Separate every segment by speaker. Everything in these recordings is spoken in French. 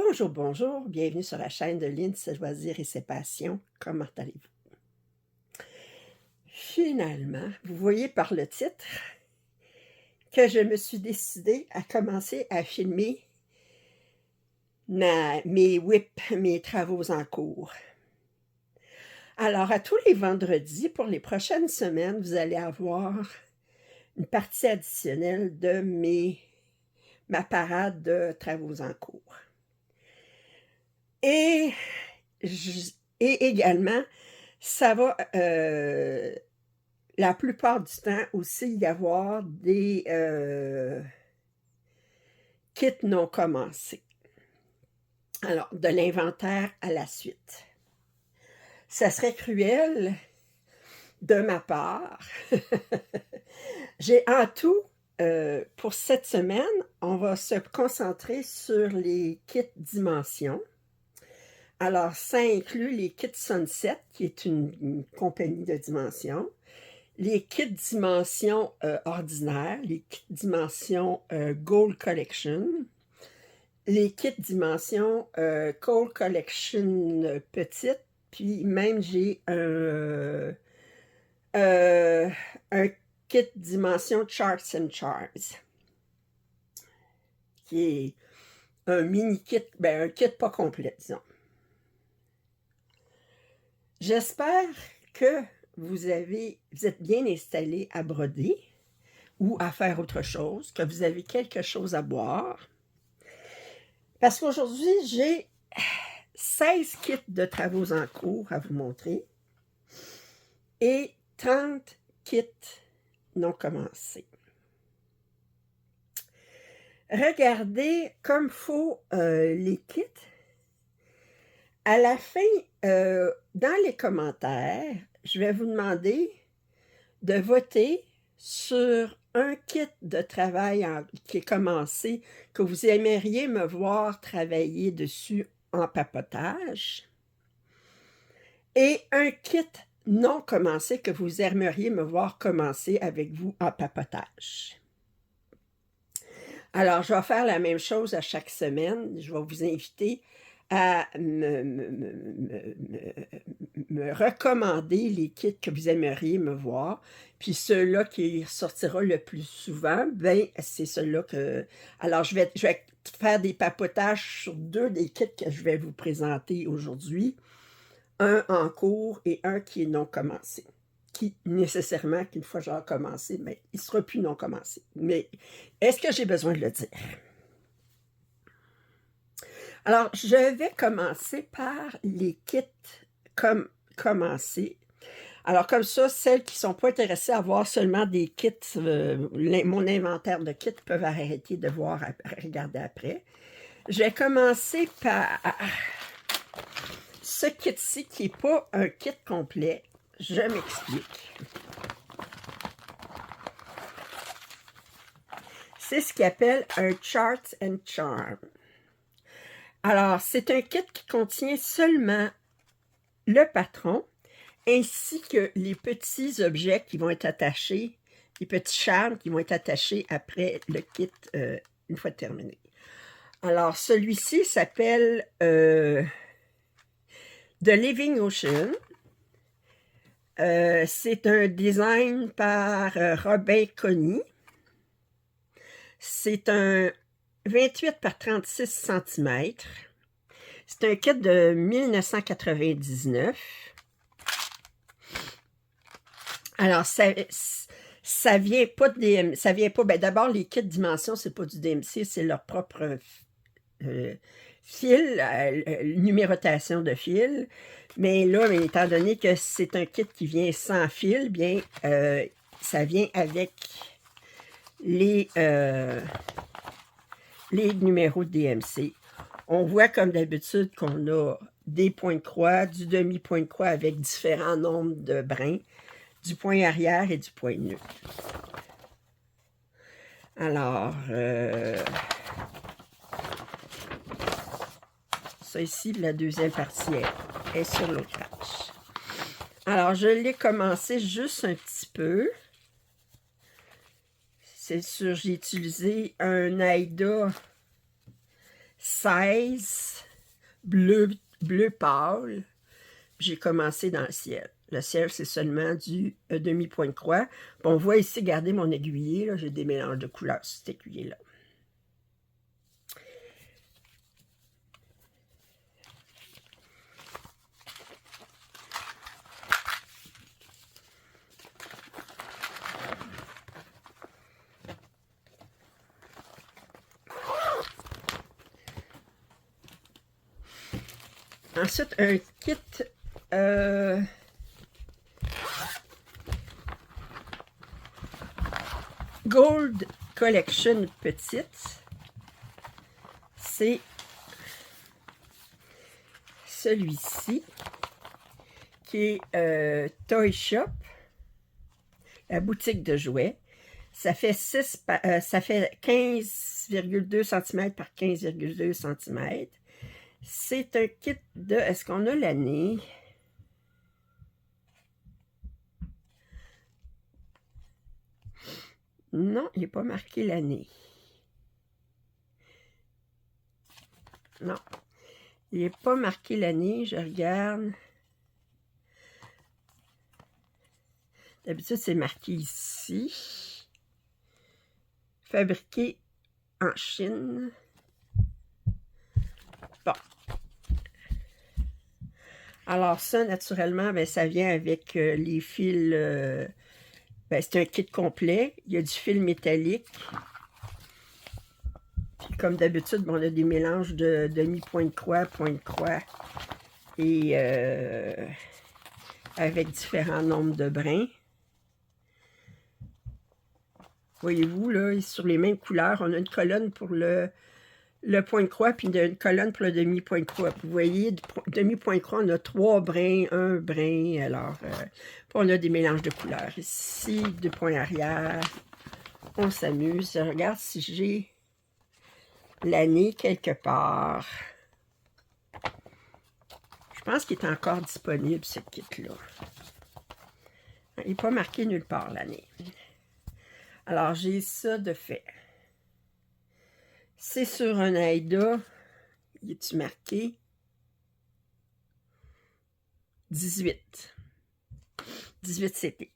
Speaker 1: Bonjour, bonjour, bienvenue sur la chaîne de Lynn, ses loisirs et ses passions. Comment allez-vous? Finalement, vous voyez par le titre que je me suis décidée à commencer à filmer mes travaux en cours. Alors, à tous les vendredis, pour les prochaines semaines, vous allez avoir une partie additionnelle de ma parade de travaux en cours. Et, et également, ça va la plupart du temps aussi y avoir des kits non commencés. Alors, de l'inventaire à la suite. Ça serait cruel de ma part. J'ai en tout, pour cette semaine, on va se concentrer sur les kits dimensions. Alors, ça inclut les kits Sunset, qui est une compagnie de dimensions, les kits dimension ordinaires, les kits dimension Gold Collection, les kits dimension Gold Collection petite, puis même j'ai un kit dimension Charts and Charts, qui est un mini kit, un kit pas complet, disons. J'espère que vous êtes bien installé à broder ou à faire autre chose, que vous avez quelque chose à boire. Parce qu'aujourd'hui, j'ai 16 kits de travaux en cours à vous montrer et 30 kits non commencés. Regardez comme faut les kits. À la fin, dans les commentaires, je vais vous demander de voter sur un kit de travail qui est commencé, que vous aimeriez me voir travailler dessus en papotage, et un kit non commencé que vous aimeriez me voir commencer avec vous en papotage. Alors, je vais faire la même chose à chaque semaine. Je vais vous inviter à me recommander les kits que vous aimeriez me voir. Puis ceux-là qui sortira le plus souvent, ben c'est ceux-là que... Alors, je vais faire des papotages sur deux des kits que je vais vous présenter aujourd'hui. Un en cours et un qui est non commencé. Qui, nécessairement, qu'une fois j'aurai commencé, mais il ne sera plus non commencé. Mais est-ce que j'ai besoin de le dire? Alors, je vais commencer par les kits commencés. Alors, comme ça, celles qui ne sont pas intéressées à voir seulement des kits, mon inventaire de kits peuvent arrêter de voir, regarder après. Je vais commencer par ce kit-ci qui n'est pas un kit complet. Je m'explique. C'est ce qu'il appelle un Charts and Charm. Alors, c'est un kit qui contient seulement le patron, ainsi que les petits objets qui vont être attachés, les petits charmes qui vont être attachés après le kit une fois terminé. Alors, celui-ci s'appelle The Living Ocean. C'est un design par Robin Conny. C'est un 28 par 36 cm. C'est un kit de 1999. Alors, ça vient pas de DMC. Ça vient pas. D'abord, les kits dimension, c'est pas du DMC, c'est leur propre fil, numérotation de fil. Mais là, étant donné que c'est un kit qui vient sans fil, bien, ça vient avec les numéros de DMC. On voit comme d'habitude qu'on a des points de croix, du demi-point de croix avec différents nombres de brins, du point arrière et du point neutre. Alors, ça ici, la deuxième partie est sur l'autre page. Alors, je l'ai commencé juste un petit peu. C'est sûr, j'ai utilisé un Aida 16 bleu pâle. J'ai commencé dans le ciel. Le ciel, c'est seulement du demi-point de croix. Puis on voit ici, regardez mon aiguiller, j'ai des mélanges de couleurs sur cet aiguiller-là. Ensuite, un kit Gold Collection petite. C'est celui-ci qui est Toy Shop, la boutique de jouets. Ça fait 15,2 cm par 15,2 cm. C'est un kit de... Est-ce qu'on a l'année? Non, il n'est pas marqué l'année. Non. Il n'est pas marqué l'année. Je regarde. D'habitude, c'est marqué ici. Fabriqué en Chine. Bon. Alors ça, naturellement, ben, ça vient avec les fils... ben, c'est un kit complet. Il y a du fil métallique. Puis comme d'habitude, bon, on a des mélanges de demi-point de croix, point de croix. Et avec différents nombres de brins. Voyez-vous, là, sur les mêmes couleurs, on a une colonne pour le point de croix, puis une colonne pour le demi-point de croix. Vous voyez, demi-point de croix, on a 3 brins, 1 brin, alors, on a des mélanges de couleurs. Ici, 2 points arrière, on s'amuse. Je regarde si j'ai l'année quelque part. Je pense qu'il est encore disponible, ce kit-là. Il n'est pas marqué nulle part, l'année. Alors, j'ai ça de fait. C'est sur un Aida. Y est-tu marqué? 18. 18 CP.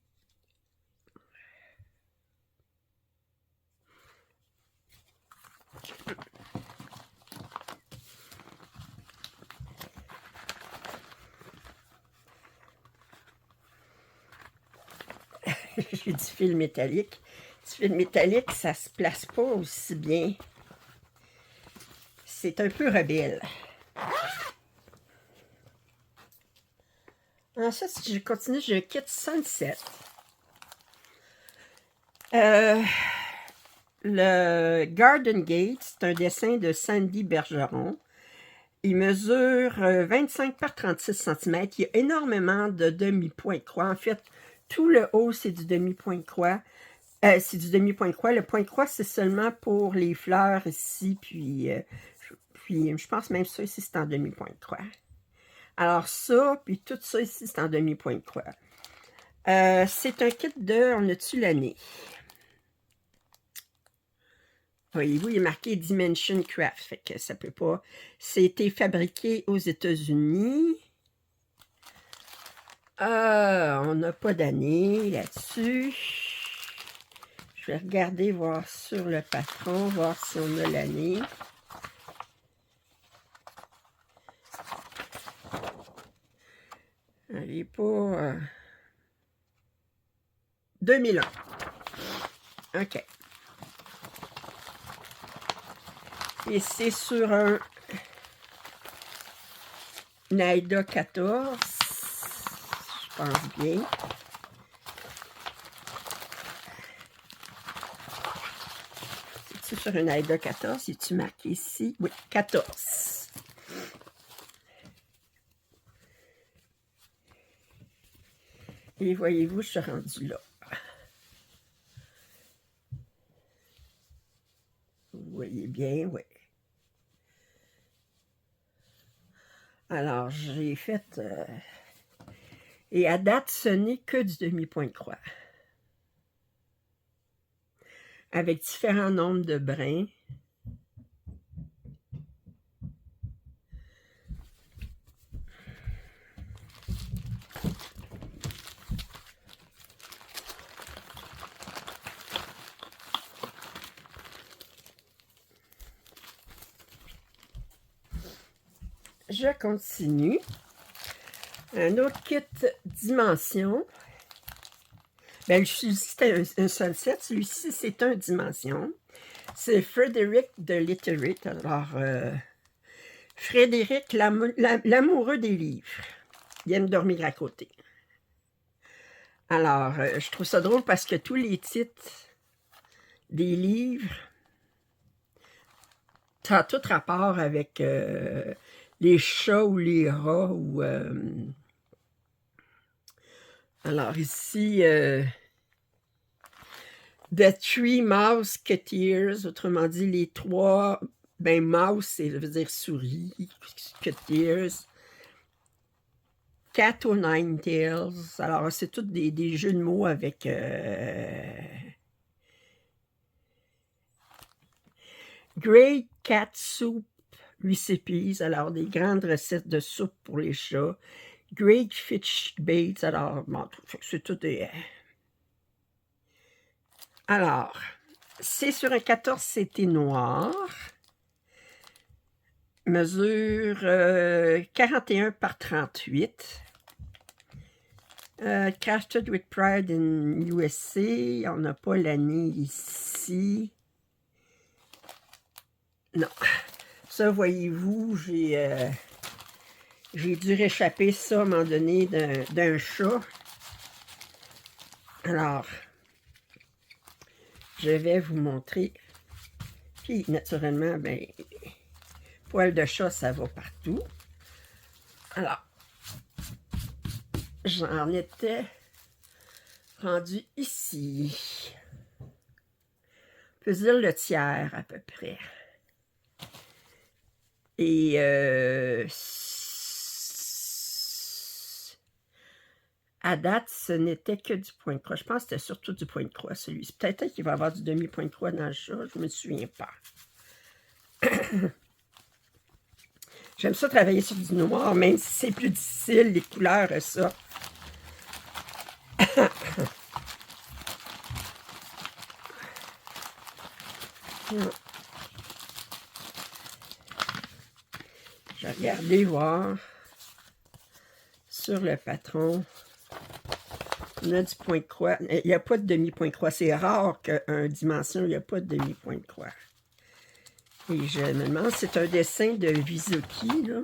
Speaker 1: J'ai du fil métallique. Du fil métallique, ça se place pas aussi bien. C'est un peu rebelle. Ensuite, si je continue, je quitte Sunset. Le Garden Gate, c'est un dessin de Sandy Bergeron. Il mesure 25 par 36 cm. Il y a énormément de demi-points de croix. En fait, tout le haut, c'est du demi-point de croix. C'est du demi-point de croix. Le point de croix, c'est seulement pour les fleurs ici. Puis je pense même ça ici, c'est en demi-point de croix. Alors ça, puis tout ça ici, c'est en demi-point de croix. C'est un kit de... On a-tu l'année? Voyez-vous, il est marqué Dimension Craft. Fait que ça peut pas... C'était fabriqué aux États-Unis. On n'a pas d'année là-dessus. Je vais regarder, voir sur le patron, voir si on a l'année. Elle n'est pas... 2001. OK. Et c'est sur un Aida 14. Je pense bien. C'est sur un Aida 14. Es-tu marqué ici? Oui, 14. Et voyez-vous, je suis rendue là. Vous voyez bien, oui. Alors, j'ai fait... et à date, ce n'est que du demi-point de croix. Avec différents nombres de brins. je continue. Un autre kit Dimension. Ben, celui-ci, c'était un seul set. Celui-ci, c'est un Dimension. C'est Frédéric de Literate. Alors, Frédéric, l'amoureux des livres. Il vient de dormir à côté. Alors, je trouve ça drôle parce que tous les titres des livres, ça a tout rapport avec les chats ou les rats. Ou, alors ici, The Three Mouseketeers, autrement dit les trois, ben mouse, ça veut dire souris, keteers, Cat o' Nine Tails. Alors, c'est tous des jeux de mots avec Great Cat Soup Recipes, alors des grandes recettes de soupe pour les chats. Great Fish Baits, alors, bon, c'est tout des... Alors, c'est sur un 14 CT noir. Mesure 41 par 38. Crafted with Pride in USA. On n'a pas l'année ici. Non. Ça, voyez-vous, j'ai dû réchapper ça à un moment donné d'un chat. Alors, je vais vous montrer. Puis, naturellement, ben, poil de chat, ça va partout. Alors, j'en étais rendu ici. On peut dire le tiers à peu près. Et à date, ce n'était que du point de croix. Je pense que c'était surtout du point de croix, celui-ci. Peut-être qu'il va y avoir du demi-point de croix dans le chat, je ne me souviens pas. J'aime ça travailler sur du noir, même si c'est plus difficile, les couleurs, ça. Je vais regarder voir sur le patron. On a du point de croix. Il n'y a pas de demi-point de croix. C'est rare qu'un dimension, il n'y a pas de demi-point de croix. Et je me demande, c'est un dessin de Vizuki, là.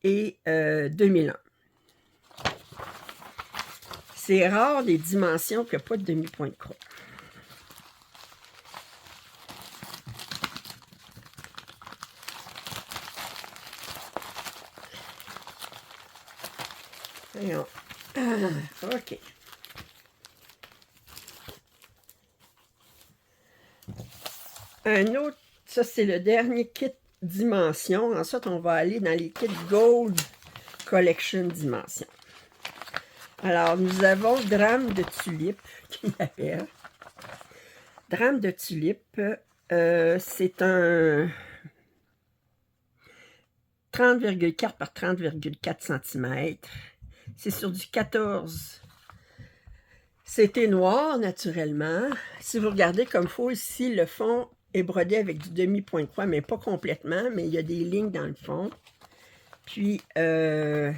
Speaker 1: Et 2001. C'est rare des dimensions qu'il n'y a pas de demi-point de croix. Voyons. OK. Un autre, ça c'est le dernier kit Dimension. Ensuite, on va aller dans les kits Gold Collection Dimension. Alors, nous avons Drame de Tulipe, qui appelle. Drame de Tulipe, c'est un 30,4 par 30,4 cm. C'est sur du 14. C'était noir, naturellement. Si vous regardez comme il faut, ici, le fond est brodé avec du demi-point de croix, mais pas complètement, mais il y a des lignes dans le fond. Puis, je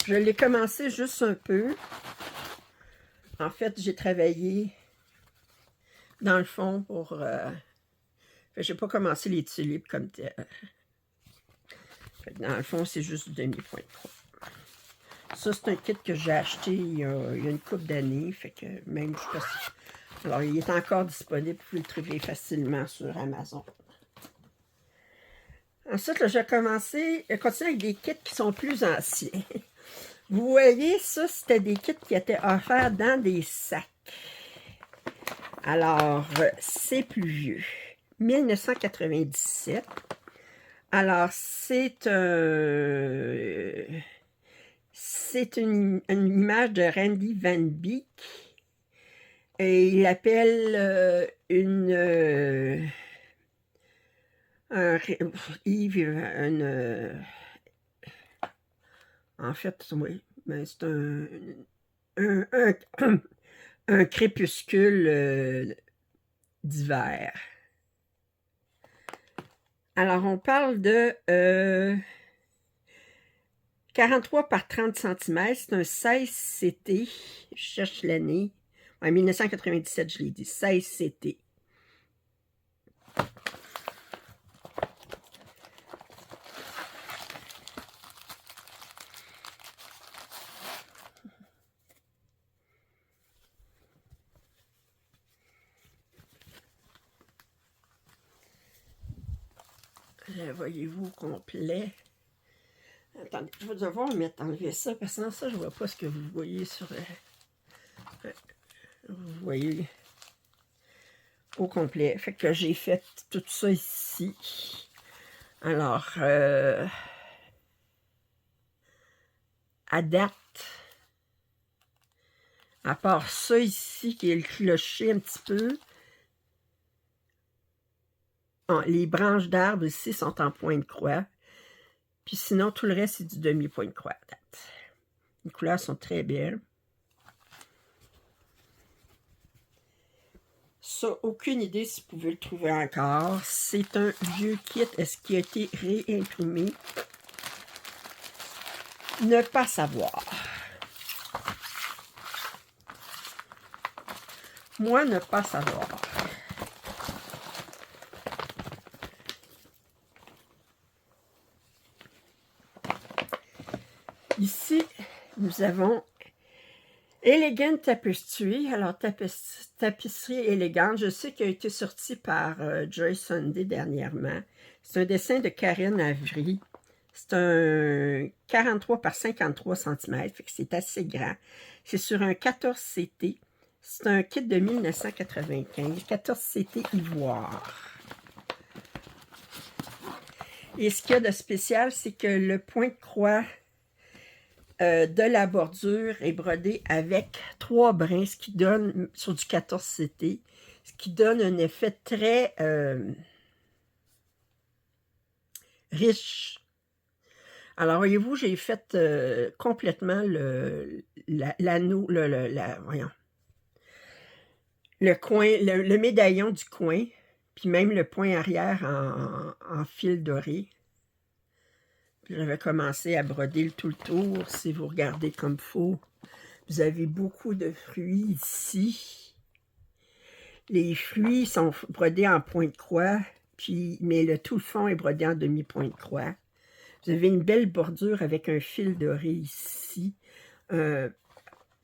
Speaker 1: l'ai commencé juste un peu. En fait, j'ai travaillé dans le fond pour... j'ai pas commencé les tulipes comme tel. Dans le fond, c'est juste du demi-point de croix. Ça, c'est un kit que j'ai acheté il y a une couple d'années. Fait que même, je sais pas. Alors, il est encore disponible. Vous pouvez le trouver facilement sur Amazon. Ensuite, là, j'ai continué avec des kits qui sont plus anciens. Vous voyez, ça, c'était des kits qui étaient offerts dans des sacs. Alors, c'est plus vieux. 1997. Alors, c'est une image de Randy Van Beek. Et il appelle en fait, oui, mais c'est un crépuscule d'hiver. Alors, on parle de 43 par 30 cm. C'est un 16 CT. Je cherche l'année. En 1997, je l'ai dit. 16 CT. Voyez-vous complet. Attendez, je vais devoir enlever ça, parce que sans ça, je ne vois pas ce que vous voyez sur... vous voyez au complet. Fait que j'ai fait tout ça ici. Alors, à date, à part ça ici, qui est le clocher un petit peu, les branches d'arbres ici sont en point de croix. Puis sinon, tout le reste, c'est du demi-point de croix à date. Les couleurs sont très belles. Ça, aucune idée si vous pouvez le trouver encore. C'est un vieux kit. Est-ce qu'il a été réimprimé? Ne pas savoir. Moi, ne pas savoir. Ici, nous avons Elegant Tapestry. Alors, tapisserie élégante. Je sais qu'il a été sorti par Joy Sunday dernièrement. C'est un dessin de Karine Avery. C'est un 43 par 53 cm, fait que c'est assez grand. C'est sur un 14 CT. C'est un kit de 1995, 14 CT ivoire. Et ce qu'il y a de spécial, c'est que le point de croix de la bordure est brodé avec 3 brins, ce qui donne, sur du 14 CT, ce qui donne un effet très riche. Alors, voyez-vous, j'ai fait complètement l'anneau, voyons, le coin, le médaillon du coin, puis même le point arrière en fil doré. Puis j'avais commencé à broder tout le tour. Si vous regardez comme il faut, vous avez beaucoup de fruits ici. Les fruits sont brodés en point de croix, puis, mais tout le fond est brodé en demi-point de croix. Vous avez une belle bordure avec un fil doré ici.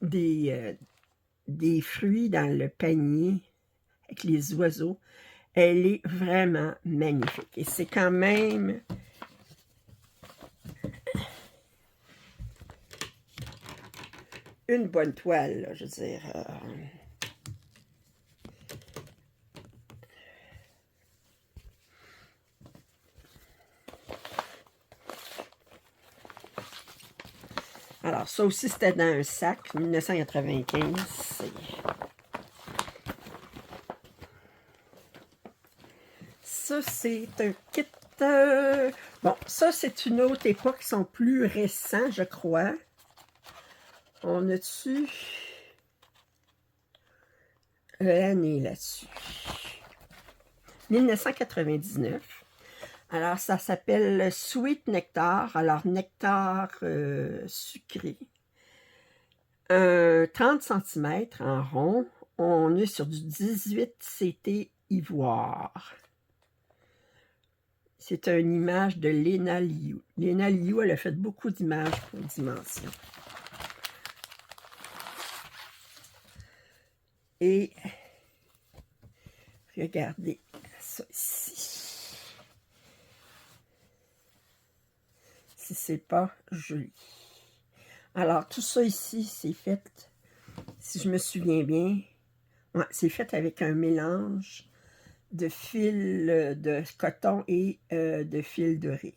Speaker 1: Des fruits dans le panier avec les oiseaux. Elle est vraiment magnifique. Et c'est quand même une bonne toile, là, je veux dire. Alors, ça aussi, c'était dans un sac, 1995. Ça, c'est un kit... bon, ça, c'est une autre époque. Ils sont plus récents, je crois. On a dessus l'année là-dessus. 1999. Alors, ça s'appelle Sweet Nectar. Alors, nectar sucré. 30 cm en rond. On est sur du 18 CT ivoire. C'est une image de Léna Liu. Léna Liu, elle a fait beaucoup d'images pour Dimension. Et regardez ça ici. Si c'est pas joli. Alors, tout ça ici, c'est fait, si je me souviens bien, ouais, c'est fait avec un mélange de fil de coton et de fil doré.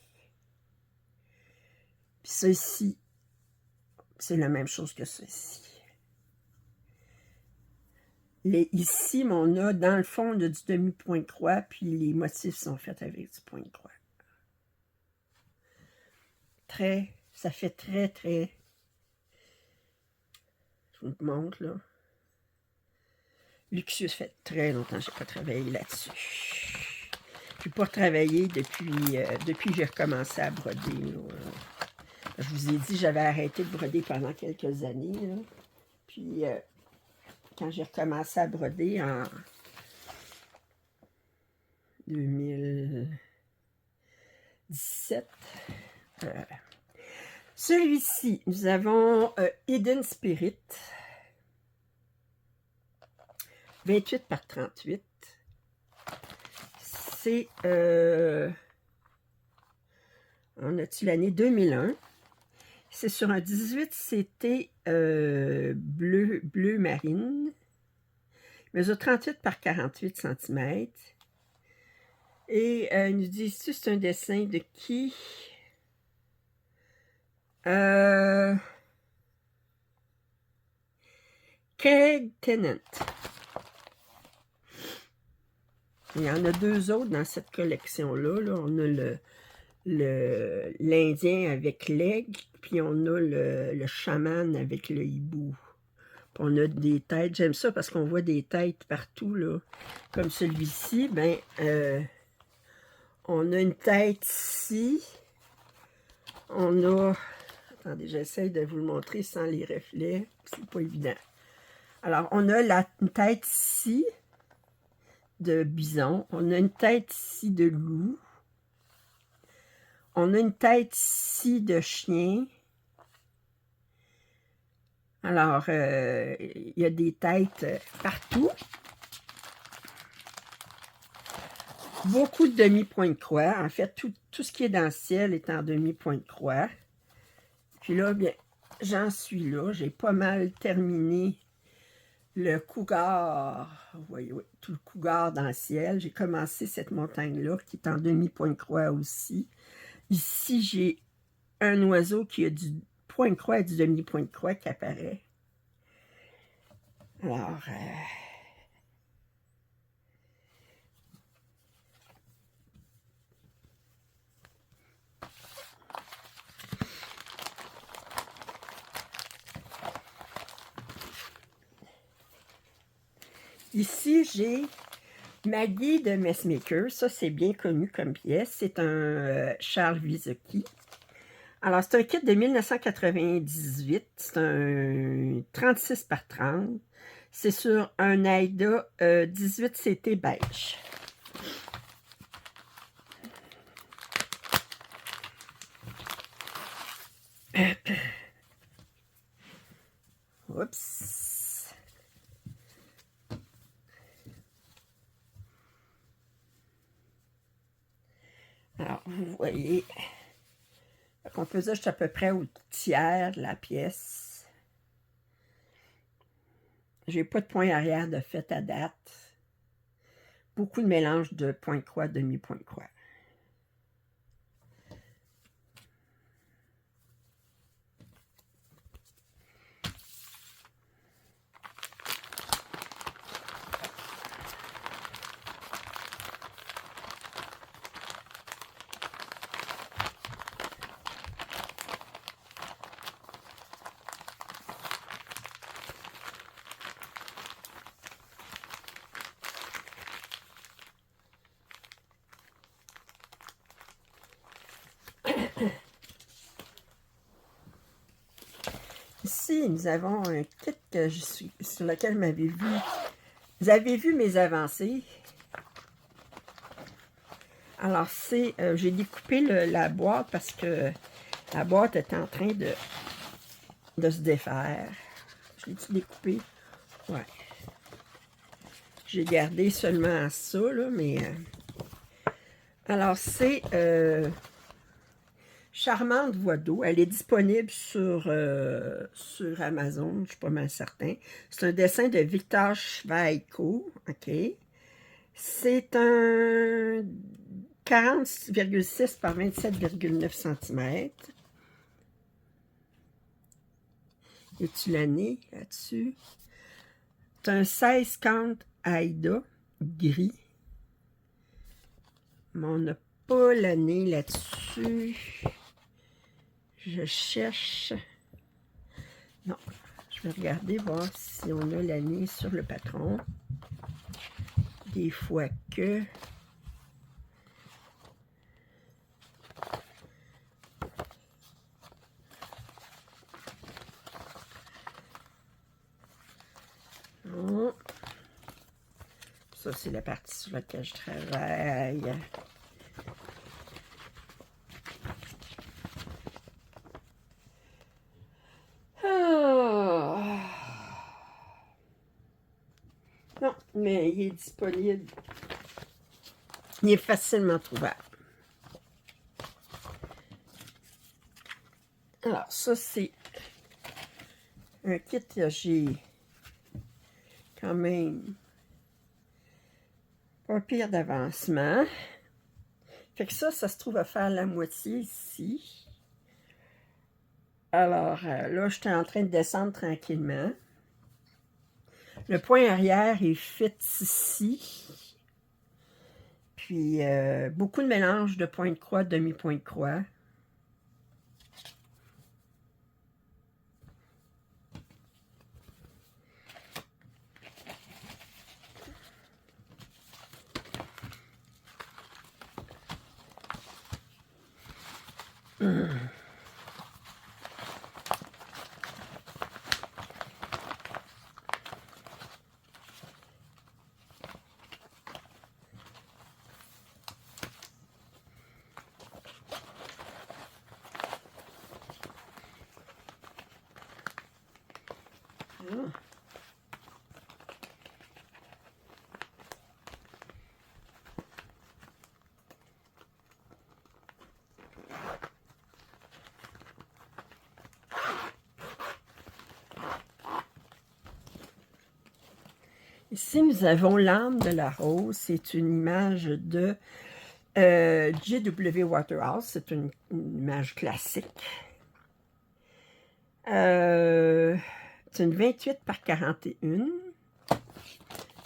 Speaker 1: Puis ça ici, c'est la même chose que ça ici. Ici, on a dans le fond du demi-point de croix, puis les motifs sont faits avec du point de croix. Ça fait très, je vous montre là. Luxueux, ça fait très longtemps que je n'ai pas travaillé là-dessus. Je n'ai pas travaillé depuis que j'ai recommencé à broder. Là. Je vous ai dit, j'avais arrêté de broder pendant quelques années. Là. Puis, quand j'ai recommencé à broder en 2017, celui-ci, nous avons Hidden Spirit, 28 par 38. C'est, on a-tu l'année 2001? C'est sur un 18 CT bleu marine. Il mesure 38 par 48 cm. Et il nous dit ici, c'est un dessin de qui? Craig Tennant. Il y en a deux autres dans cette collection-là. Là. On a l'Indien avec l'aigle, puis on a le chaman avec le hibou. Puis on a des têtes. J'aime ça parce qu'on voit des têtes partout, là. Comme celui-ci, ben, on a une tête ici. On a... Attendez, j'essaie de vous le montrer sans les reflets. C'est pas évident. Alors, on a une tête ici de bison. On a une tête ici de loup. On a une tête ici de chien. Alors, il y a des têtes partout. Beaucoup de demi-point de croix. En fait, tout ce qui est dans le ciel est en demi-point de croix. Puis là, bien, j'en suis là. J'ai pas mal terminé le cougar. Vous voyez, oui, tout le cougar dans le ciel. J'ai commencé cette montagne-là qui est en demi-point de croix aussi. Ici, j'ai un oiseau qui a du point de croix et du demi-point de croix qui apparaît. Alors, ici, j'ai Maggie de Messmaker. Ça, c'est bien connu comme pièce. C'est un Charles Wiesoki. Alors, c'est un kit de 1998. C'est un 36 par 30. C'est sur un Aida 18 CT beige. Oups. Alors, vous voyez, on peut dire que je suis à peu près au tiers de la pièce. J'ai pas de point arrière de fait à date. Beaucoup de mélange de point de croix, demi-point de croix. Ici, nous avons un kit que sur lequel vous avez vu mes avancées. Alors, c'est, j'ai découpé la boîte parce que la boîte est en train de se défaire. Je l'ai-tu découpé? Ouais. J'ai gardé seulement ça, là, mais... Alors, c'est Charmante Voix d'eau. Elle est disponible sur Amazon, je ne suis pas mal certain. C'est un dessin de Victor Schweiko. OK. C'est un 40,6 par 27,9 cm. Y a-tu l'année là-dessus? C'est un 16 count Aida gris. Mais on n'a pas l'année là-dessus. Je cherche. Non, je vais regarder, voir si on a l'année sur le patron. Des fois que... Ça, c'est la partie sur laquelle je travaille. Ah. Non, mais il est disponible. Il est facilement trouvable. Alors, ça, c'est un kit que j'ai quand même pas pire d'avancement. Fait que ça se trouve à faire la moitié ici. Alors, là, j'étais en train de descendre tranquillement. Le point arrière est fit ici. Puis, beaucoup de mélange de point de croix, demi-point de croix. Ici, nous avons l'âme de la rose. C'est une image de J.W. Waterhouse. C'est une image classique. C'est une 28 par 41.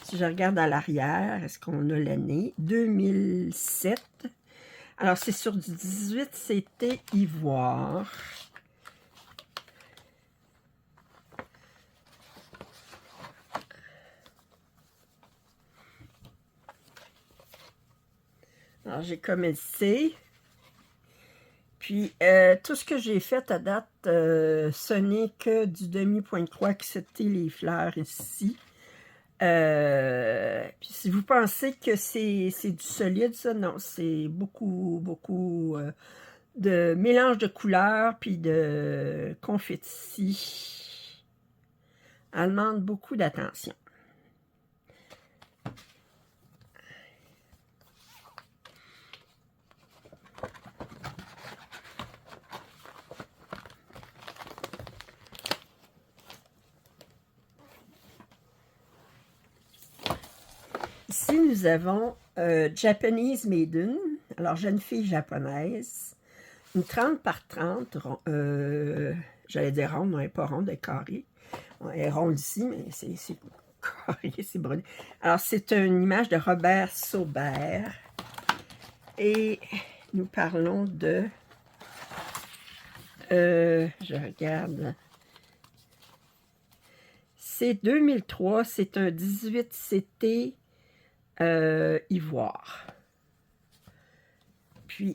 Speaker 1: Si je regarde à l'arrière, est-ce qu'on a l'année? 2007. Alors, c'est sur du 18, c'était ivoire. Alors, j'ai commencé. Puis, tout ce que j'ai fait à date, ce n'est que du demi-point de croix, qui c'était les fleurs ici. Puis, si vous pensez que c'est du solide, ça, non, c'est beaucoup, beaucoup de mélange de couleurs, puis de confetti. Elle demande beaucoup d'attention. Ici, nous avons Japanese Maiden, alors jeune fille japonaise, une 30 par 30, j'allais dire ronde, non, elle n'est pas ronde, elle est carrée. Elle est ronde ici, mais c'est carré, c'est brodé. Alors, c'est une image de Robert Saubert. Et nous parlons de... je regarde... C'est 2003, c'est un 18 CT ivoire. Puis,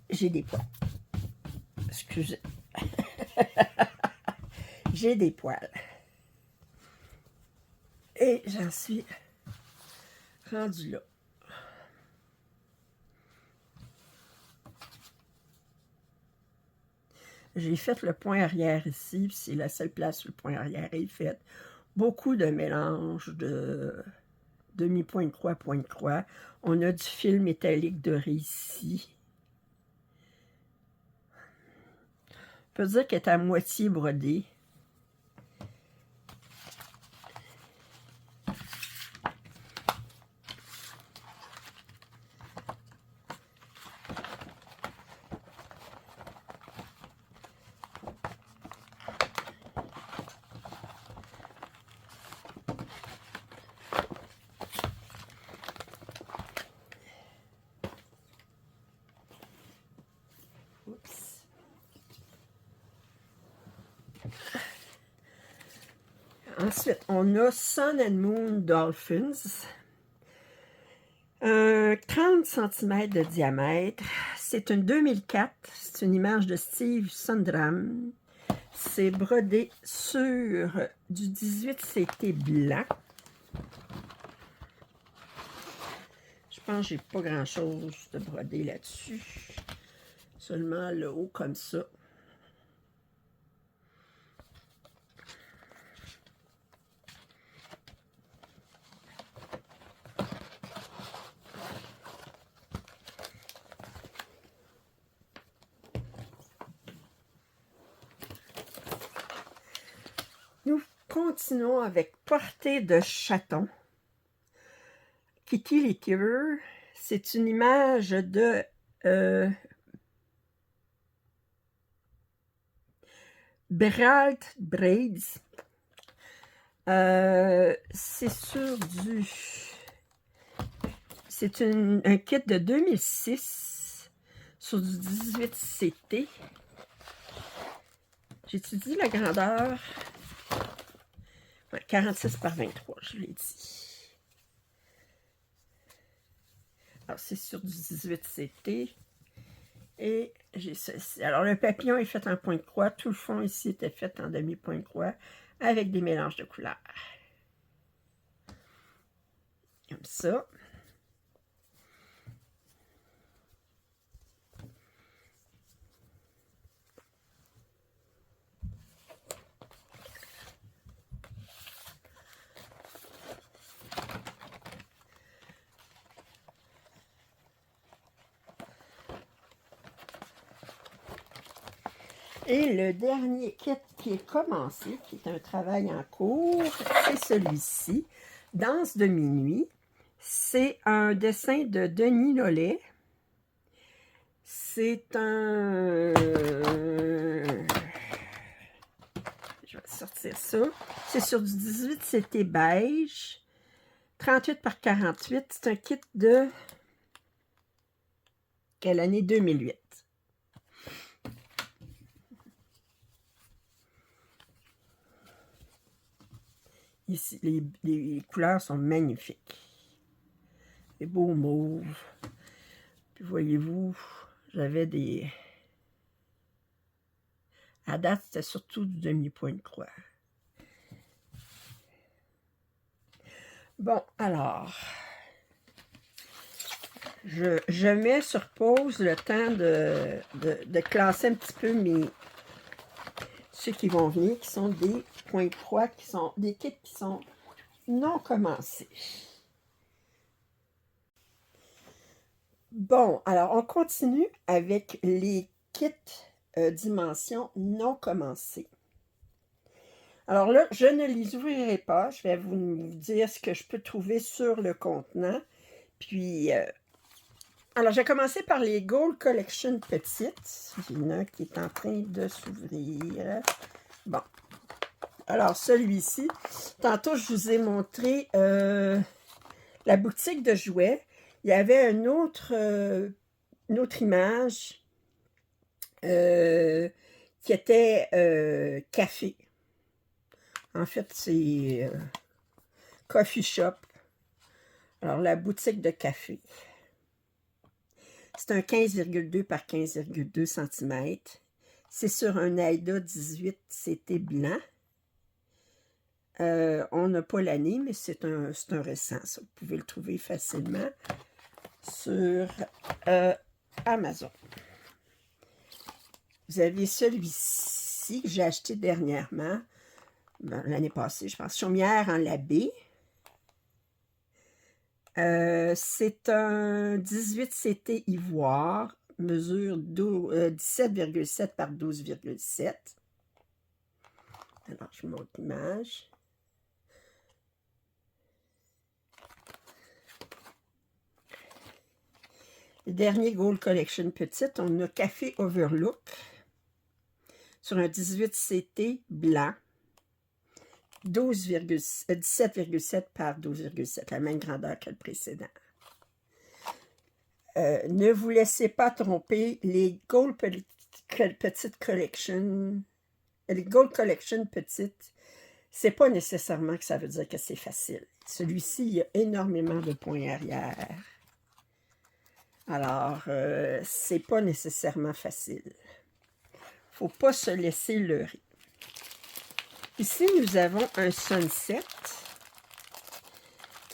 Speaker 1: j'ai des poils. Excusez. J'ai des poils. Et j'en suis rendue là. J'ai fait le point arrière ici, puis c'est la seule place où le point arrière est fait. Beaucoup de mélange de demi-point de croix, point de croix. On a du fil métallique doré ici. On peut dire qu'elle est à moitié brodée. Oups. Ensuite, on a Sun and Moon Dolphins. 30 cm de diamètre. C'est une 2004. C'est une image de Steve Sundram. C'est brodé sur du 18 CT blanc. pense que j'ai pas grand-chose de brodé là-dessus. Seulement le haut comme ça. Nous continuons avec Portée de chaton. Kitty Retriever, c'est une image de Beralt Braids. C'est sur du... C'est un kit de 2006 sur du 18 CT. J'étudie la grandeur. Ouais, 46 par 23, je l'ai dit. Alors, c'est sur du 18 CT. Et j'ai ceci. Alors, le papillon est fait en point de croix. Tout le fond ici était fait en demi-point de croix avec des mélanges de couleurs. Comme ça. Et le dernier kit qui est commencé, qui est un travail en cours, c'est celui-ci, Danse de minuit. C'est un dessin de Denis Nollet. C'est un... Je vais sortir ça. C'est sur du 18 CT beige, 38 par 48. C'est un kit de... Quelle année? 2008. Ici, les couleurs sont magnifiques. Les beaux mauves. Puis voyez-vous, j'avais des... À date, c'était surtout du demi-point de croix. Bon, alors... Je mets sur pause le temps de classer un petit peu ceux qui vont venir, qui sont des points de croix, qui sont des kits qui sont non commencés. Bon, alors on continue avec les kits dimensions non commencés. Alors là, je ne les ouvrirai pas. Je vais vous dire ce que je peux trouver sur le contenant. Puis, alors j'ai commencé par les Gold Collection petites. Il y en a un qui est en train de s'ouvrir. Bon. Alors, celui-ci, tantôt, je vous ai montré la boutique de jouets. Il y avait une autre image qui était café. En fait, c'est coffee shop. Alors, la boutique de café. C'est un 15,2 par 15,2 cm. C'est sur un Aida 18 CT blanc. On n'a pas l'année, mais c'est un récent, ça. Vous pouvez le trouver facilement sur Amazon. Vous avez celui-ci que j'ai acheté dernièrement, l'année passée, je pense, chaumière en labé. C'est un 18 CT ivoire, mesure 17,7 par 12,7. Alors, je vous montre l'image. Le dernier Gold Collection petite, on a Café Overlook sur un 18 CT blanc, 17,7 par 12,7, la même grandeur que le précédent. Ne vous laissez pas tromper, les Gold Petite Collection, les Gold Collection petites, c'est pas nécessairement que ça veut dire que c'est facile. Celui-ci, il y a énormément de points arrière. Alors, c'est pas nécessairement facile. Faut pas se laisser leurrer. Ici, nous avons un Sunset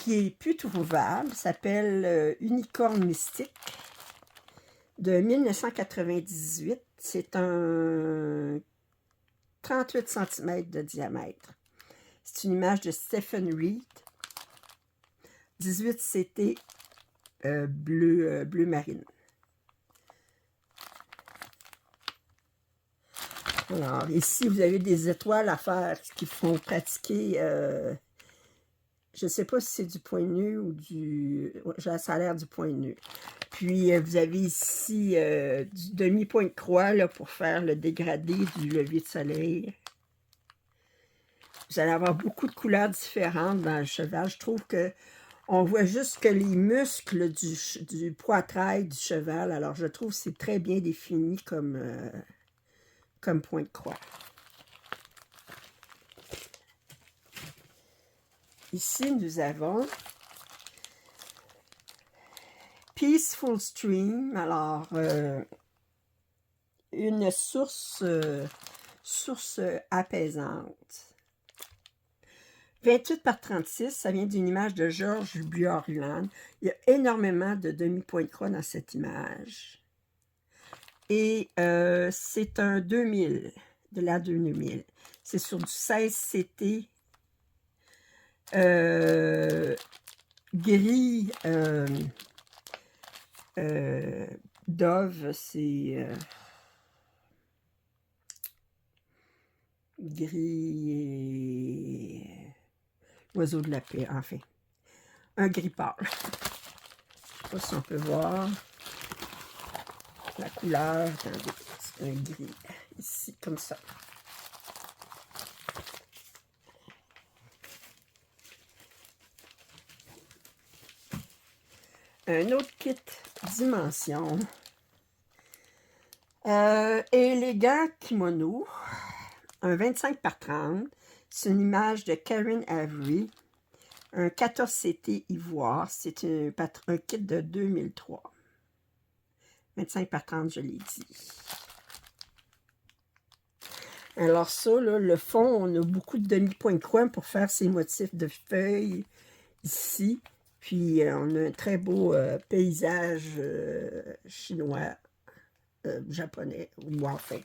Speaker 1: qui est plus trouvable, s'appelle Unicorn Mystique de 1998. C'est un 38 cm de diamètre. C'est une image de Stephen Reed. 18 CT bleu marine. Alors, ici, vous avez des étoiles à faire qui font pratiquer, je ne sais pas si c'est du point nu ou du... Ça a l'air du point nu. Puis, vous avez ici du demi-point de croix là, pour faire le dégradé du lever de soleil. Vous allez avoir beaucoup de couleurs différentes dans le cheval. Je trouve que on voit juste que les muscles du poitrail du cheval. Alors, je trouve que c'est très bien défini comme point de croix. Ici, nous avons Peaceful Stream. Alors, une source apaisante. 28 par 36, ça vient d'une image de George Bjorkland. Il y a énormément de demi-points de croix dans cette image. Et c'est un 2000, de la 2000. C'est sur du 16 CT gris Dove, c'est gris et oiseau de la paix, enfin. Un gris pâle. Je ne sais pas si on peut voir la couleur. Attendez, c'est un gris. Ici, comme ça. Un autre kit dimension. Élégant kimono. Un 25 par 30. C'est une image de Karen Avery. Un 14 CT ivoire. C'est un kit de 2003. 25 par 30, je l'ai dit. Alors ça, là, le fond, on a beaucoup de demi-points de croix pour faire ces motifs de feuilles ici. Puis on a un très beau paysage chinois, japonais, ou enfin,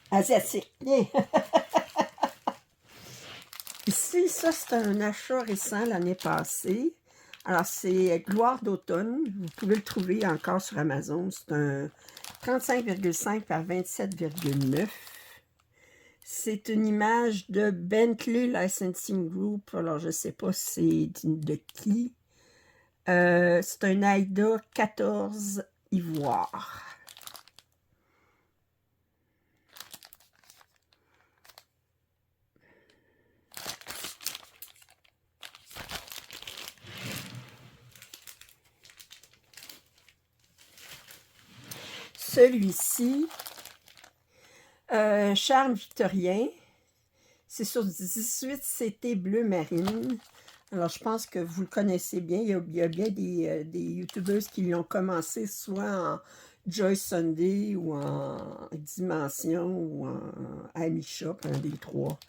Speaker 1: asiatique. Ici, ça, c'est un achat récent l'année passée. Alors, c'est Gloire d'automne. Vous pouvez le trouver encore sur Amazon. C'est un 35,5 par 27,9. C'est une image de Bentley Licensing Group. Alors, je ne sais pas c'est de qui. C'est un AIDA 14 ivoire. Celui-ci, Charme Victorien, c'est sur 18 CT bleu marine. Alors, je pense que vous le connaissez bien. Il y a bien des youtubeuses qui lui ont commencé soit en Joy Sunday ou en Dimension ou en Amy Shop, un des trois.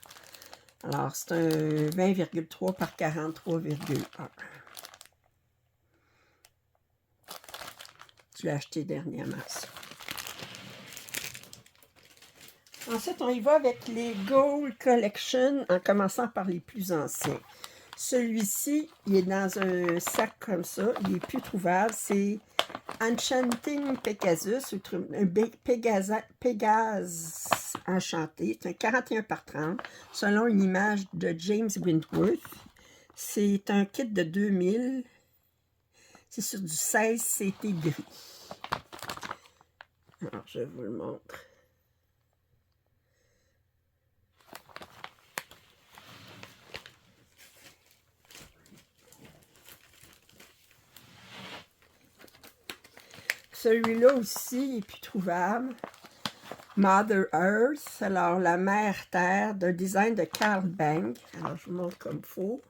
Speaker 1: Alors, c'est un 20,3 par 43,1. Je l'ai acheté dernièrement, ça. Ensuite, on y va avec les Gold Collection, en commençant par les plus anciens. Celui-ci, il est dans un sac comme ça, il est plus trouvable. C'est Enchanting Pegasus, un Pégase enchanté. C'est un 41 par 30, selon une image de James Wentworth. C'est un kit de 2000. C'est sur du 16 CT gris. Alors, je vous le montre. Celui-là aussi est plus trouvable. Mother Earth, alors la mère terre, d'un design de Carl Bank. Alors, je vous montre comme il faut.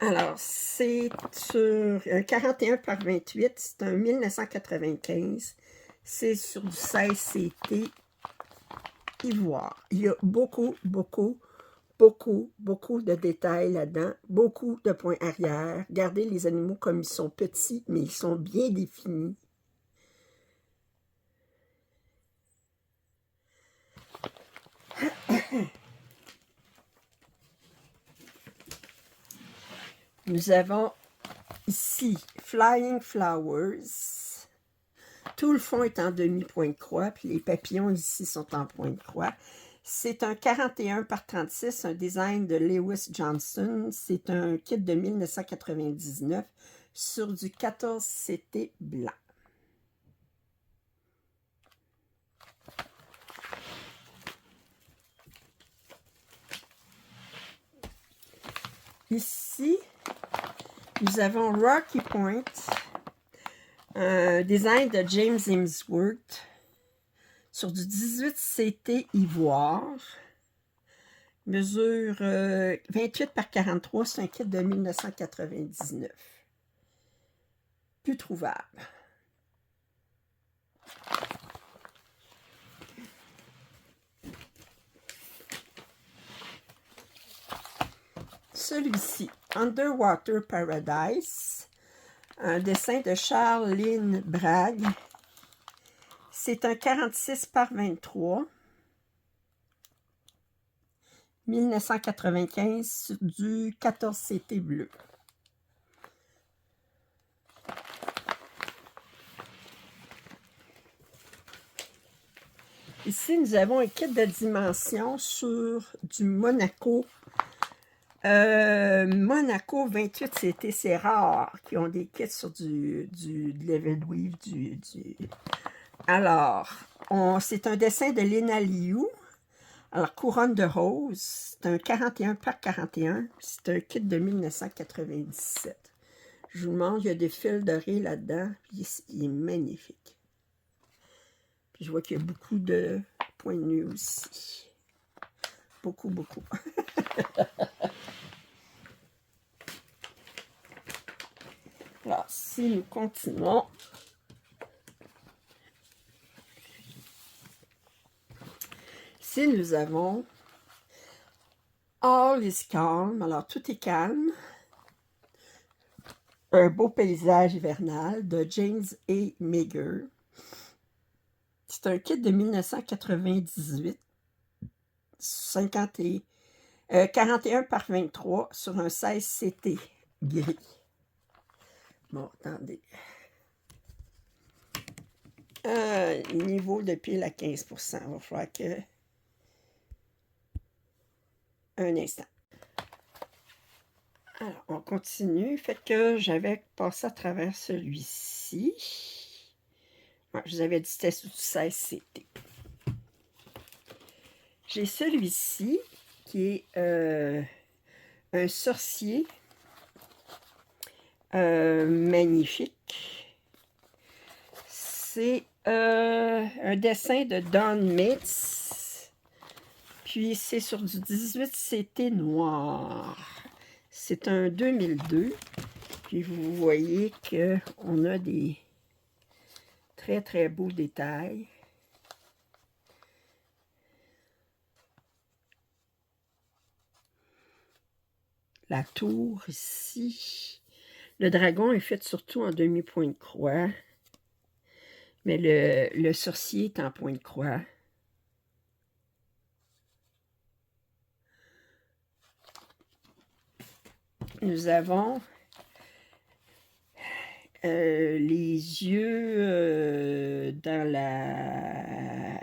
Speaker 1: Alors, c'est sur un 41 par 28, c'est un 1995. C'est sur du 16 CT ivoire. Il y a beaucoup beaucoup, beaucoup de détails là-dedans, beaucoup de points arrière. Regardez les animaux comme ils sont petits, mais ils sont bien définis. Nous avons ici Flying Flowers. Tout le fond est en demi-point de croix, puis les papillons ici sont en point de croix. C'est un 41 par 36, un design de Lewis Johnson. C'est un kit de 1999 sur du 14 CT blanc. Ici, nous avons Rocky Point, un design de James Hemsworth sur du 18 CT ivoire. Mesure 28 par 43, c'est un kit de 1999. Plus trouvable. Celui-ci, Underwater Paradise, un dessin de Charles Lynn Bragg. C'est un 46 par 23, 1995 sur du 14 CT bleu. Ici, nous avons un kit de dimension sur du Monaco. Monaco 28 CT, c'est rare qui ont des kits sur du Level Weave. Alors, c'est un dessin de Lena Liu. Alors, couronne de rose, c'est un 41 par 41. C'est un kit de 1997. Je vous montre, il y a des fils dorés là-dedans. Il est magnifique. Puis je vois qu'il y a beaucoup de points nus aussi. Beaucoup, beaucoup. Alors, si nous continuons, ici nous avons All is Calm. Alors, tout est calme. Un beau paysage hivernal de James A. Meagher. C'est un kit de 1998. 41 par 23 sur un 16 CT gris. Bon, attendez. Niveau de pile à 15%. Il va falloir que... Un instant. Alors, on continue. Fait que j'avais passé à travers celui-ci. Ouais, je vous avais dit que c'était sous 16 CT. J'ai celui-ci qui est un sorcier magnifique. C'est un dessin de Don Mitz. Puis c'est sur du 18 CT noir. C'est un 2002. Puis vous voyez qu'on a des très très beaux détails. La tour ici. Le dragon est fait surtout en demi-point de croix. Mais le sorcier est en point de croix. Nous avons les yeux dans la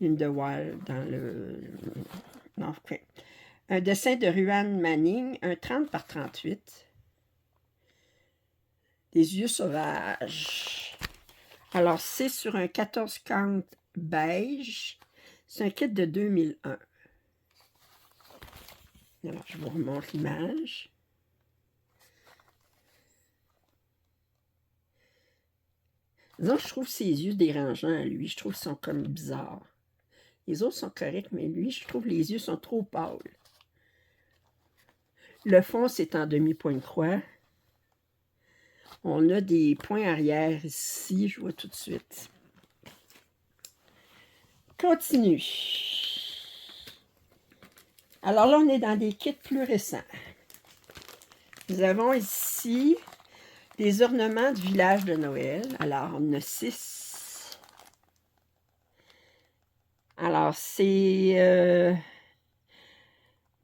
Speaker 1: lune de Wild, dans le... Non, okay. Un dessin de Ruan Manning, un 30 par 38. Des yeux sauvages. Alors, c'est sur un 14 count beige. C'est un kit de 2001. Alors, je vous remontre l'image. Disons, je trouve ses yeux dérangeants à lui. Je trouve qu'ils sont comme bizarres. Les autres sont corrects, mais lui, je trouve les yeux sont trop pâles. Le fond, c'est en demi-point de croix. On a des points arrière ici, je vois tout de suite. Continue. Alors là, on est dans des kits plus récents. Nous avons ici des ornements du village de Noël. Alors, on a 6. Alors, c'est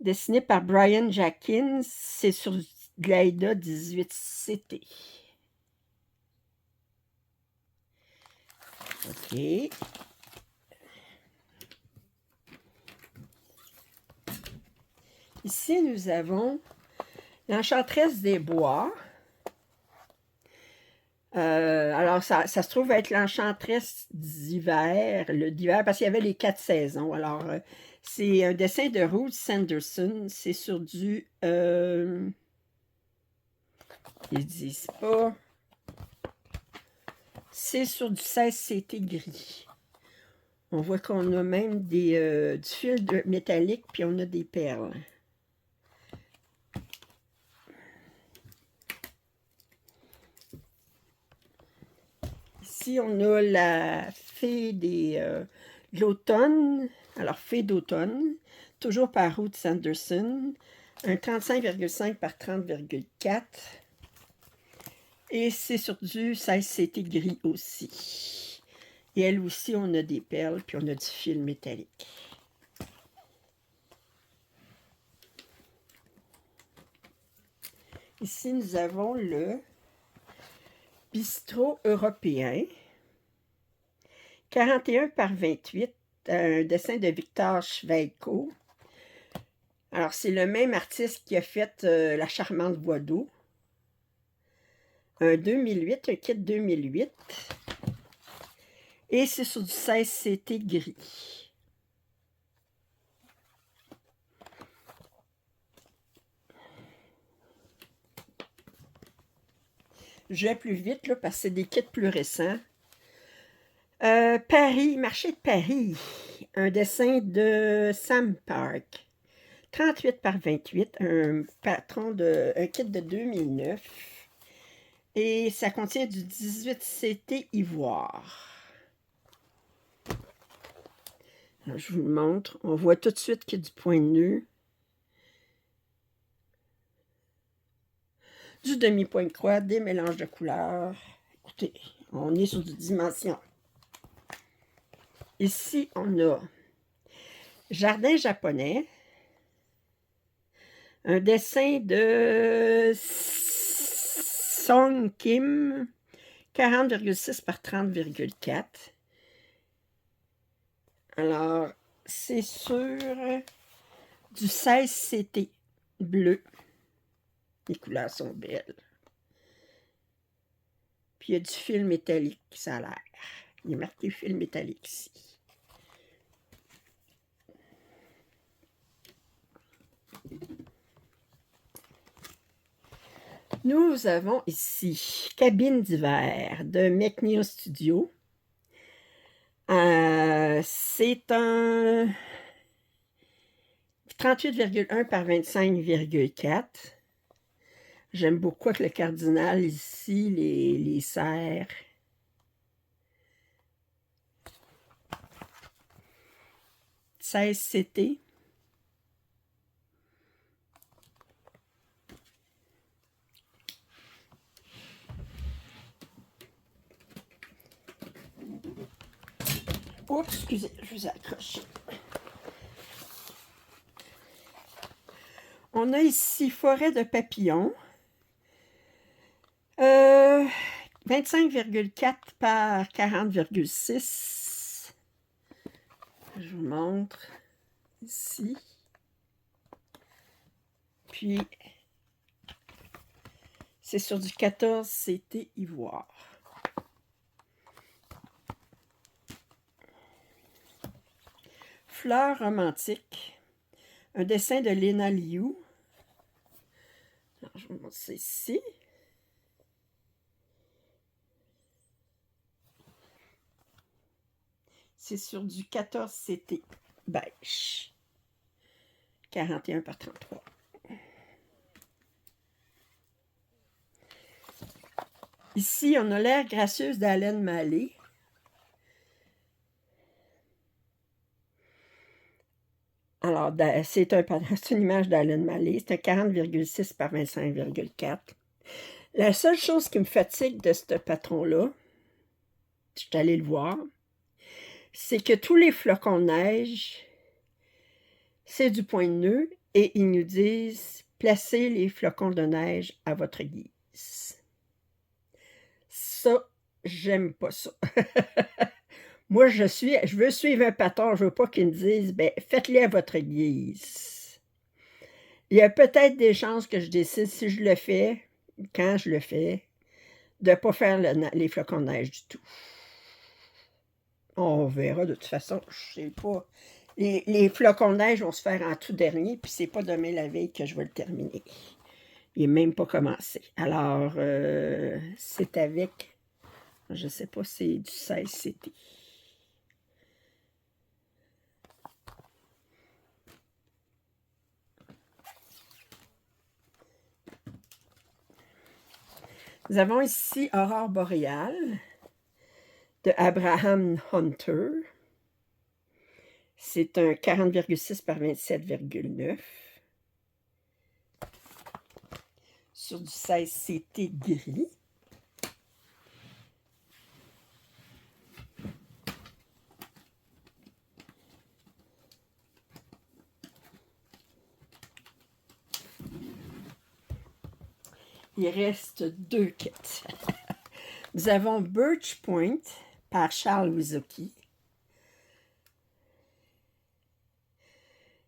Speaker 1: dessiné par Brian Jackins. C'est sur Glida 18CT. OK. Ici, nous avons l'Enchantresse des Bois. Alors, ça se trouve être l'Enchantresse d'hiver, d'hiver, parce qu'il y avait les 4 saisons. Alors, c'est un dessin de Ruth Sanderson. C'est sur du... ils disent pas... C'est sur du 16CT gris. On voit qu'on a même du fil métallique, puis on a des perles. Ici, on a la fée de l'automne. Alors, fée d'automne, toujours par Ruth Sanderson. Un 35,5 par 30,4. Et c'est sur du 16CT gris aussi. Et elle aussi, on a des perles, puis on a du fil métallique. Ici, nous avons le bistrot européen. 41 par 28, un dessin de Victor Schweiko. Alors, c'est le même artiste qui a fait La charmante voix d'eau. Un 2008, un kit 2008. Et c'est sur du 16CT gris. Je vais plus vite, là, parce que c'est des kits plus récents. Paris, marché de Paris. Un dessin de Sam Park. 38 par 28, un kit de 2009. Et ça contient du 18CT ivoire. Alors, je vous le montre. On voit tout de suite qu'il y a du point de nœud. Du demi-point de croix, des mélanges de couleurs. Écoutez, on est sur du dimension. Ici, on a Jardin japonais. Un dessin de Song Kim, 40,6 par 30,4. Alors, c'est sur du 16CT bleu. Les couleurs sont belles. Puis il y a du fil métallique, ça a l'air. Il est marqué fil métallique ici. Nous avons ici Cabine d'hiver de McNeil Studio. C'est un 38,1 par 25,4. J'aime beaucoup avec le cardinal ici, les serres. « 16CT. Oups, excusez, je vous ai accroché. On a ici Forêt de papillons. 25,4 par 40,6. Je vous montre ici. Puis, c'est sur du 14CT ivoire. Fleurs romantiques. Un dessin de Lena Liu. Alors, je vous montre ça ici. C'est sur du 14CT beige. 41 par 33. Ici, on a l'air gracieuse d'Alain Mallet. Alors, c'est c'est une image d'Alan Malley, c'est un 40,6 par 25,4. La seule chose qui me fatigue de ce patron-là, je suis allée le voir, c'est que tous les flocons de neige, c'est du point de nœud et ils nous disent « Placez les flocons de neige à votre guise ». Ça, j'aime pas ça. Moi, je veux suivre un patron, je veux pas qu'ils me disent « Ben, faites-les à votre guise ». Il y a peut-être des chances que je décide, si je le fais, quand je le fais, de ne pas faire les flocons de neige du tout. On verra de toute façon, je sais pas. Les flocons de neige vont se faire en tout dernier, puis c'est pas demain la veille que je vais le terminer. Il n'est même pas commencé. Alors, c'est avec, je sais pas, c'est du 16CT. Nous avons ici Aurore boréale de Abraham Hunter. C'est un 40,6 par 27,9. Sur du 16CT gris. Il reste 2 kits. Nous avons Birch Point par Charles Wisoki.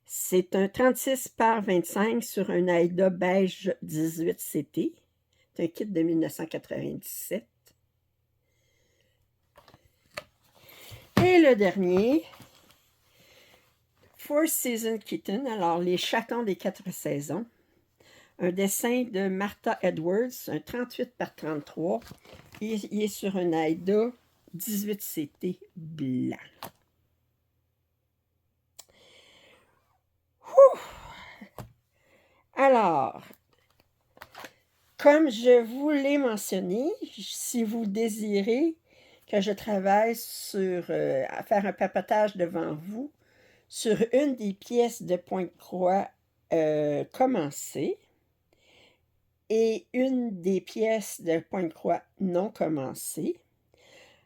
Speaker 1: C'est un 36 par 25 sur un Aida beige 18CT. C'est un kit de 1997. Et le dernier, Four Season Kitten, alors les chatons des 4 saisons. Un dessin de Martha Edwards, un 38 par 33. Il est sur un Aida 18CT blanc. Alors, comme je vous l'ai mentionné, si vous désirez que je travaille sur à faire un papotage devant vous sur une des pièces de pointe-croix commencées et une des pièces de pointe-croix non commencées,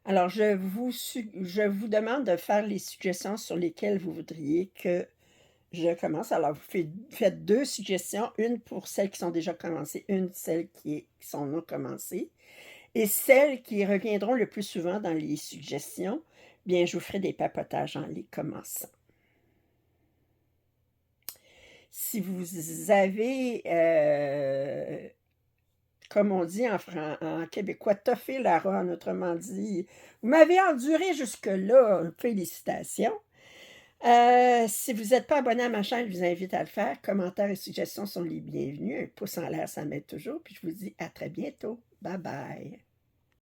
Speaker 1: alors je vous demande de faire les suggestions sur lesquelles vous voudriez que je commence. Alors, vous faites 2 suggestions, une pour celles qui sont déjà commencées, une celles qui sont non commencées. Et celles qui reviendront le plus souvent dans les suggestions, bien, je vous ferai des papotages en les commençant. Si vous avez, comme on dit en québécois, toffé la ronde, autrement dit, vous m'avez enduré jusque-là, félicitations. Si vous n'êtes pas abonné à ma chaîne, je vous invite à le faire. Commentaires et suggestions sont les bienvenus. Un pouce en l'air, ça m'aide toujours. Puis je vous dis à très bientôt. Bye bye.